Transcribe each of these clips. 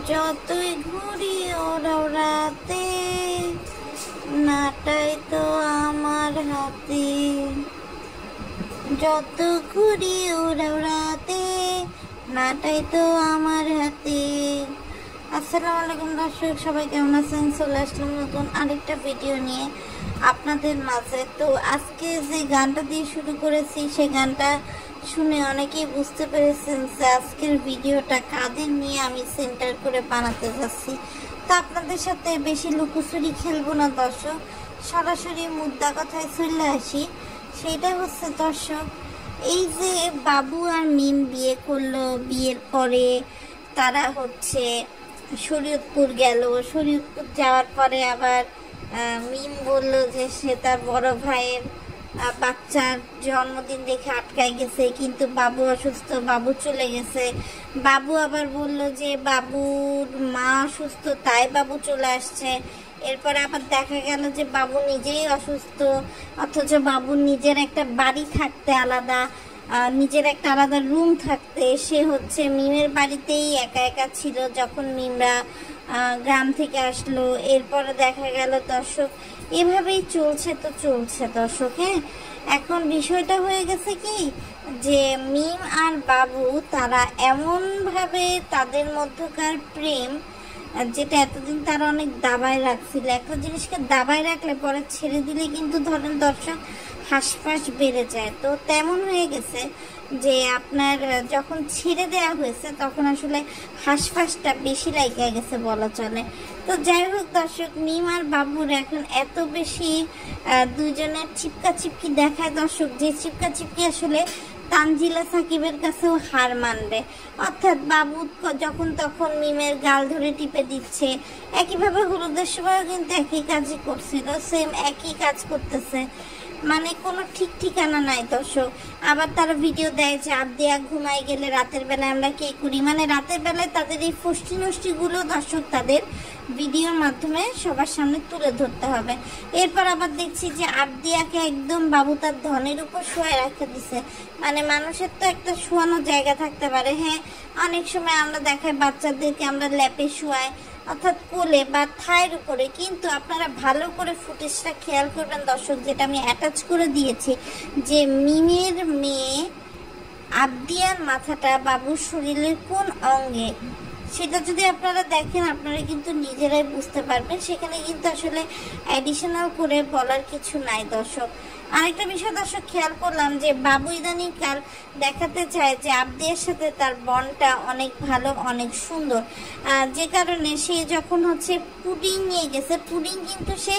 যতই ঘুরি ওরাতে নাটাই তো আমার হাতে, যত ঘুরি ওরাতে নাটাই তো আমার হাতে। আসসালামু আলাইকুম দর্শক, সবাই কেমন আছেন? চলে আসলাম নতুন আরেকটা ভিডিও নিয়ে আপনাদের মাঝে। তো আজকে যে গানটা দিয়ে শুরু করেছি সেই গানটা শুনে অনেকেই বুঝতে পেরেছেন যে আজকের ভিডিওটা কাদের নিয়ে আমি সেন্টার করে বানাতে যাচ্ছি। তো আপনাদের সাথে বেশি লুকোচুরি খেলবো না দর্শক, সরাসরি মুদ্রা কথায় চলে আসি। সেইটা হচ্ছে দর্শক, এই যে বাবু আর মিম বিয়ে করলো, বিয়ের পরে তারা হচ্ছে শরীয়তপুর গেল। শরীয়তপুর যাওয়ার পরে আবার মিম বলল যে সে তার বড় ভাইয়ের বাচ্চার জন্মদিন দেখে আটকায় গেছে, কিন্তু বাবু অসুস্থ, বাবু চলে গেছে। বাবু আবার বলল যে বাবুর মা অসুস্থ, তাই বাবু চলে আসছে। এরপরে আবার দেখা গেল যে বাবু নিজেই অসুস্থ, অথচ বাবুর নিজের একটা বাড়ি থাকতে আলাদা, নিজের একটা আলাদা রুম থাকতে সে হচ্ছে মিমের বাড়িতেই একা একা ছিল যখন মিমরা গ্রাম থেকে আসলো। এরপরে দেখা গেল দর্শক এভাবেই চলছে তো চলছে দর্শক। হ্যাঁ, এখন বিষয়টা হয়ে গেছে কি যে মিম আর বাবু তারা এমনভাবে তাদের মধ্যকার প্রেম, যেটা এতদিন তারা অনেক দাবায় রাখছিল। একটা জিনিসকে দাবায় রাখলে পরে ছেড়ে দিলে কিন্তু ধরেন দর্শক হাঁসফাঁস বেড়ে যায়। তো তেমন হয়ে গেছে যে আপনার যখন ছেড়ে দেওয়া হয়েছে তখন আসলে হাঁসফাঁসটা বেশি লাইগা গেছে বলা চলে। তো যাই হোক দর্শক, মিম আর বাবুর এখন এত বেশি দুজনের চিপকা চিপকি দেখায় দর্শক, যে চিপকা চিপকি আসলে তানজিলা সাকিবের কাছেও হার মানবে। অর্থাৎ বাবু যখন তখন মিমের গাল ধরে টিপে দিচ্ছে। একইভাবে হলুদের সময়ও কিন্তু একই কাজই করছিল, সেম একই কাজ করতেছে, মানে কোনো ঠিক ঠিকানা নাই দর্শক। আবার তারা ভিডিও দেয় যে আবদিয়া ঘুমাই গেলে রাতের বেলায় আমরা কে করি, মানে রাতের বেলায় তাদের এই ফষ্টি নষ্টিগুলো দর্শক তাদের ভিডিওর মাধ্যমে সবার সামনে তুলে ধরতে হবে। এরপর আবার দেখছি যে আবদিয়াকে একদম বাবু তার ধনের উপর শোয়া রেখে দিছে। মানে মানুষের তো একটা শোয়ানোর জায়গা থাকতে পারে। হ্যাঁ, অনেক সময় আমরা দেখাই বাচ্চাদেরকে আমরা ল্যাপে শোয়াই, অর্থাৎ কোলে বা থায়ের উপরে, কিন্তু আপনারা ভালো করে ফুটেজটা খেয়াল করবেন দর্শক, যেটা আমি অ্যাটাচ করে দিয়েছি, যে মিমের মেয়ে আবদিয়ার মাথাটা বাবুর শরীরের কোন অঙ্গে, সেটা যদি আপনারা দেখেন আপনারা কিন্তু নিজেরাই বুঝতে পারবেন। সেখানে কিন্তু আসলে অ্যাডিশনাল করে বলার কিছু নাই দর্শক। আরেকটা বিষয় দর্শক খেয়াল করলাম যে বাবু ইদানিং কাল দেখাতে চায় যে আবদিয়ার সাথে তার বন্ডটা অনেক ভালো, অনেক সুন্দর, যে কারণে সে যখন হচ্ছে পুডিং নিয়ে গেছে, পুডিং কিন্তু সে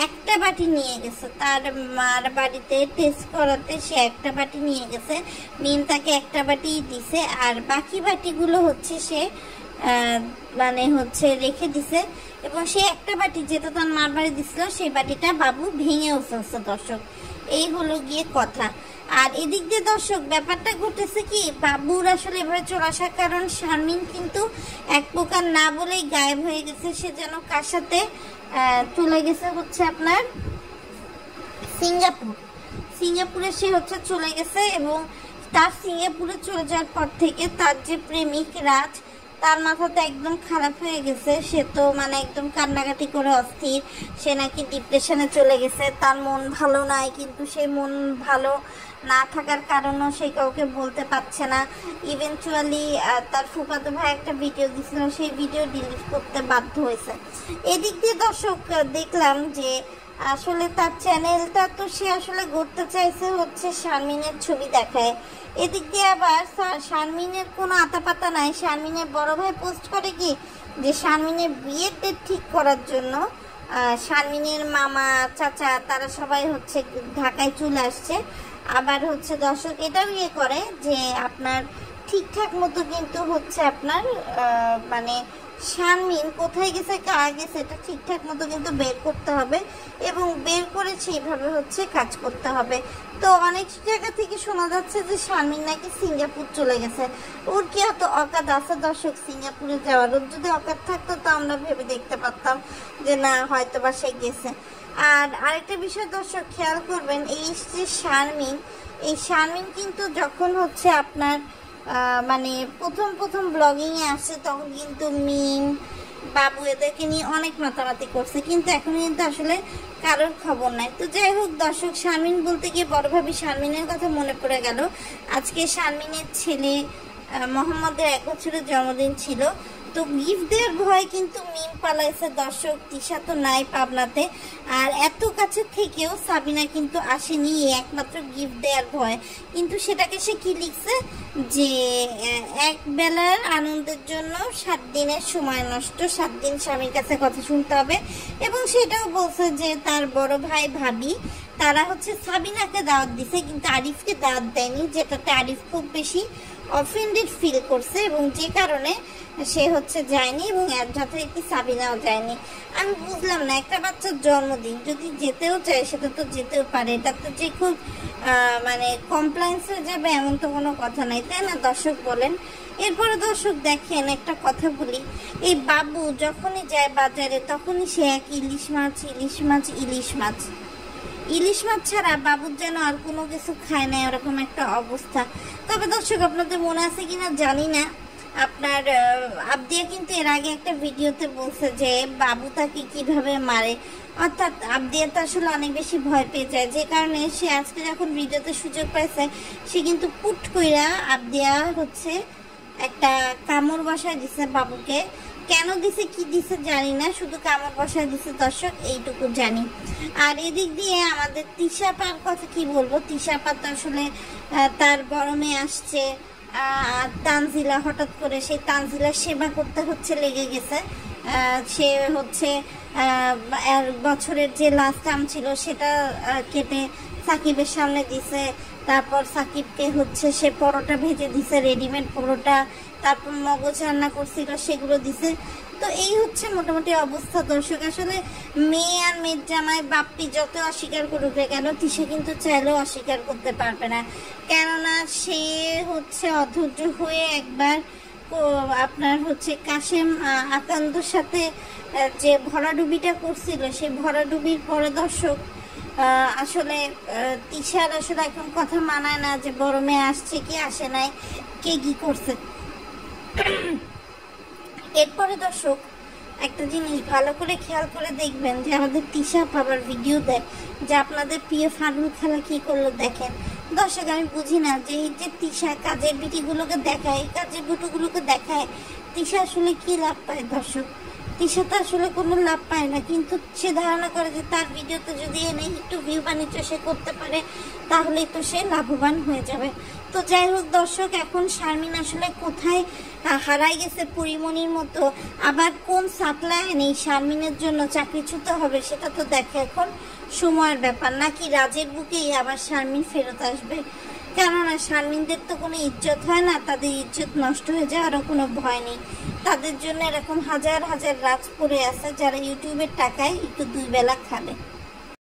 একটা বাটি নিয়ে গেছে তার মার বাড়িতে টেস্ট করাতে, সে একটা বাটি নিয়ে গেছে, মিম তাকে একটা বাটি দিছে, আর বাকি বাটিগুলো হচ্ছে সে মানে হচ্ছে রেখে দিছে। এবং সে একটা বাটি যেটা তার মার বাড়ি দিছিল সেই বাটিটা বাবু ভেঙেও ফেলছে দর্শক। এই হলো গিয়ে কথা। আর এদিক দিয়ে দর্শক ব্যাপারটা ঘটেছে কি, বাবুর আসলে এভাবে চলে আসার কারণ শারমিন কিন্তু এক প্রকার না বলেই গায়েব হয়ে গেছে। সে যেন কার সাথে চলে গেছে হচ্ছে আপনার সিঙ্গাপুরে সে হচ্ছে চলে গেছে। এবং তার সিঙ্গাপুরে চলে যাওয়ার পর থেকে তার যে প্রেমিক রাজ, তার মাথাতে একদম খারাপ হয়ে গেছে। সে তো মানে একদম কান্নাকাটি করে অস্থির, সে নাকি ডিপ্রেশনে চলে গেছে, তার মন ভালো নাই, কিন্তু সেই মন ভালো না থাকার কারণেও সে কাউকে বলতে পারছে না। ইভেনচুয়ালি তার ফুফাতো ভাই একটা ভিডিও দিয়েছিল, সেই ভিডিও ডিলিট করতে বাধ্য হয়েছে। এদিক দিয়ে দর্শক দেখলাম যে আসলে তার চ্যানেলটা তো সে আসলে করতে চাইছে হচ্ছে শারমিনের ছবি দেখায়। এদিক দিয়ে আবার শারমিনের কোনো আতাপাতা নাই। শারমিনের বড় ভাই পোস্ট করে কি যে শারমিনের বিয়ের ডেট ঠিক করার জন্য শারমিনের মামা চাচা তারা সবাই হচ্ছে ঢাকায় চলে আসছে। আবার হচ্ছে দর্শক এটাও ইয়ে করে যে আপনার ঠিকঠাক মতো কিন্তু হচ্ছে আপনার মানে শারমিন কোথায় গেছে কারা গেছে এটা ঠিকঠাক মতো কিন্তু বের করতে হবে, এবং বের করে সেইভাবে হচ্ছে কাজ করতে হবে। তো অনেক জায়গা থেকে শোনা যাচ্ছে যে শারমিন নাকি সিঙ্গাপুর চলে গেছে। ওর কি এত অকাত আছে দর্শক সিঙ্গাপুরে যাওয়ার? ওর যদি অকাত থাকতো তো আমরা ভেবে দেখতে পারতাম যে না হয়তো বা সে গেছে। আর আরেকটা বিষয় দর্শক খেয়াল করবেন, এই যে শারমিন, এই শারমিন কিন্তু যখন হচ্ছে আপনার মানে প্রথম প্রথম ব্লগিংয়ে আসছে তখন কিন্তু মিম বাবু এদেরকে নিয়ে অনেক মাতামাতি করছে, কিন্তু এখন কিন্তু আসলে কারোর খবর নাই। তো যাই হোক দর্শক, শারমিন বলতে গিয়ে বড় ভাবি শারমিনের কথা মনে পড়ে গেল। আজকে শারমিনের ছেলে মোহাম্মদের 1 বছরের জন্মদিন ছিল, তো গিফট দেওয়ার ভয় কিন্তু মিম পালাইছে দর্শক। তিশা তো নাই পাবনাতে, আর এত কাছে থেকেও সাবিনা কিন্তু আসেনি একমাত্র গিফট দেওয়ার ভয়। কিন্তু সেটাকে সে কি লিখছে যে এক বেলার আনন্দের জন্য 7 দিনের সময় নষ্ট, 7 দিন স্বামীর কাছে কথা শুনতে হবে। এবং সেটাও বলছে যে তার বড় ভাই ভাবি তারা হচ্ছে সাবিনাকে দাওয়াত দিছে, কিন্তু আরিফকে দাওয়াত দেয়নি, যেটাতে আরিফ খুব বেশি অফেন্ডেড ফিল করছে এবং যে কারণে সে হচ্ছে যায়নি এবং যথারীতি সাবিনাও যায়নি। আমি বুঝলাম না, একটা বাচ্চার জন্মদিন যদি যেতেও চায় সেটা তো যেতেও পারে, এটা তো যে খুব মানে কমপ্লায়েন্স হয়ে যাবে এমন তো কোনো কথা নাই, তাই না দর্শক বলেন? এরপরে দর্শক দেখেন একটা কথা বলি, এই বাবু যখনই যায় বাজারে তখনই সে এক ইলিশ মাছ ইলিশ মাছ ইলিশ মাছ ইলিশ মাছ ছাড়া বাবুর যেন আর কোনো কিছু খায় না, এরকম একটা অবস্থা। তবে দর্শক আপনাদের মনে আছে কিনা জানি না, আপনার আবদিয়া কিন্তু এর আগে একটা ভিডিওতে বলছে যে বাবু তাকে কিভাবে মারে, অর্থাৎ আবদিয়া তো আসলে অনেক বেশি ভয় পেয়ে যায়, যে কারণে সে আজকে যখন ভিডিওতে সুযোগ পাইছে সে কিন্তু পুট কইরা আবদিয়া হচ্ছে একটা কামড় বসায় দিছে বাবুকে। কেন দিছে কি দিছে জানি না, শুধু কামড় বসায় দিছে দর্শক, এইটুকু জানি। আর এদিক দিয়ে আমাদের তিশাপার কথা কি বলবো, তিশাপা তো আসলে তার বড় মেয়ে আসছে, তানজিলা হঠাৎ করে সেই তানজিলার সেবা করতে হচ্ছে লেগে গেছে। সে হচ্ছে বছরের যে লাস্ট টার্ম ছিল সেটা কেটে সাকিবের সামনে দিছে, তারপর সাকিবকে হচ্ছে সে পরোটা ভেজে দিছে, রেডিমেড পরোটা, তারপর মগজ রান্না করছিল সেগুলো দিছে। তো এই হচ্ছে মোটামুটি অবস্থা দর্শক। আসলে মেয়ে আর মেয়ের জামাই বাপ্পি যত অস্বীকার করুক কেন, তিশা কিন্তু চাইলেও অস্বীকার করতে পারবে না, কেননা সে হচ্ছে অধৈর্য হয়ে একবার আপনার হচ্ছে কাশেম আকান্তর সাথে যে ভরাডুবিটা করছিল, সেই ভরাডুবির পরে দর্শক আসলে তিশার আসলে এখন কথা মানায় না যে বড় মেয়ে আসছে কি আসে নাই, কে কি করছে। এরপরে দর্শক একটা জিনিস ভালো করে খেয়াল করে দেখবেন যে আমাদের তিশা বাবার ভিডিও দেয় যে আপনাদের প্রিয় ফারুল খেলা কি করলো দেখেন। দর্শক আমি বুঝি না যে এই যে তিশা কাজের বিটিগুলোকে দেখায়, কাজের বুটুগুলোকে দেখায়, তিশা আসলে কি লাভ পায় দর্শক? তিশা তো আসলে কোনো লাভ পায় না, কিন্তু সে ধারণা করে যে তার ভিডিওতে যদি এনে একটু ভিউ বাণিজ্য সে করতে পারে তাহলেই তো সে লাভবান হয়ে যাবে। তো যাই হোক দর্শক, এখন শারমিন আসলে কোথায় হারাই গেছে পরিমণির মতো, আবার কোন সাপ্লাই নেই শারমিনের জন্য চাকরিচ্যুত হবে সেটা তো দেখে এখন সময়ের ব্যাপার, নাকি রাজের বুকেই আবার শারমিন ফেরত আসবে। কেননা শারমিনদের তো কোনো ইজ্জত হয় না, তাদের ইজ্জত নষ্ট হয়ে যাওয়ারও কোনো ভয় নেই। তাদের জন্য এরকম হাজার হাজার রাজ পড়ে আছে যারা ইউটিউবের টাকায় একটু 2 বেলা খাবে।